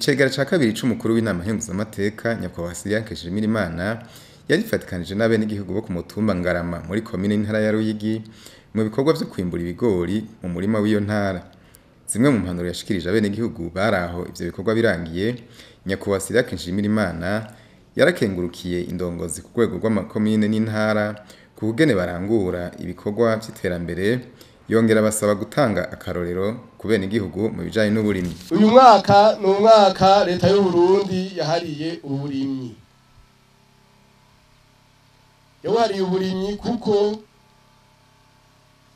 Icegera ca kabiri c'umukuru w'inama nkenguzamateka nyakubahwa Sylvain Nshimirimana yarifatikanije n'abenegihugu bo ku mutumba Ngarama muri komine n'intara ya Ruyigi mu bikorwa vyo kwimbura ibigori mu murima w'iyo ntara. Zimwe mu mpanuro yashikirije abenegihugu baraho ivyo bikorwa birangiye, nyakubahwa Sylvain Nshimirimana yarakengurukiye indongozi ku rwego rw'amakomine n'intara ku kugene barangura ibikorwa vy'iterambere, yongera basaba gutanga akarorero ku benegihugu mu bijanye n'uburimyi. Uyu mwaka ni umwaka leta y'u Burundi yahariye uburimyi. Yawariye uburimyi kuko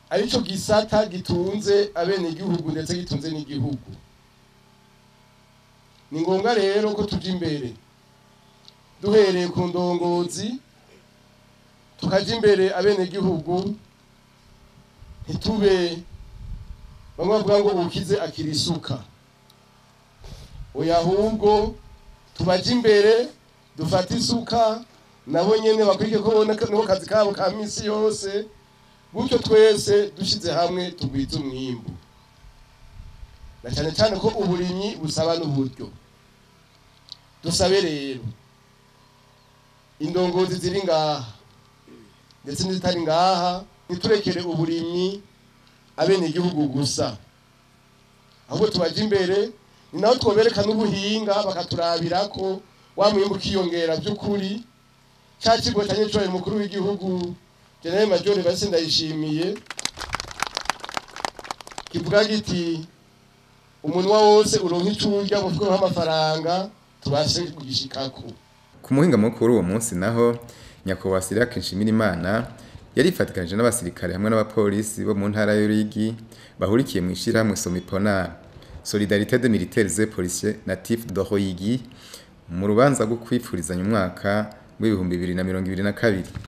arico gisata gitunze abenegihugu ndetse gitunze n'igihugu. Ni ngombwa rero ko tuja imbere duhereye ku ndongozi tukaja imbere abenegihugu, ntitube bamwe bavuga ngo ukize akira isuka. Oya, ahubwo tubaje imbere dufata isuka nabo nyene bakwiriye ko bona no kazi kabo ka misi yose, gutyo twese dushize hamwe tugwiza umwimbu. Na cyane cyane ko uburimyi busaba n'uburyo. Dusabe rero indongozi ziri ngaha ndetse n'izitari ngaha, niturekere uburimyi abenegihugu gusa, ahubwo tubaje imbere ni naho twobereka n'ubuhinga bakaturabirako wa mwimbu ukiyongera by'ukuri. Ca kigo cyanyicroye mukuru w'igihugu General Major Base Ndayishimiye kivuga giti umunwa wose uronka icurya mu fuko amafaranga tubashe kugishikako. Ku muhinga mukuru uwo munsi naho nyakubahwa Sylvain Nshimirimana yarifatikanije n'abasirikare hamwe n'abapolisi bo mu ntara ya Ruyigi bahurikiye mu ishirahamwe Somipona Solidarité des Militaires et Policiers Natifs de Ruyigi mu rubanza rwo kwifurizanya umwaka w'ibihumbi 2022.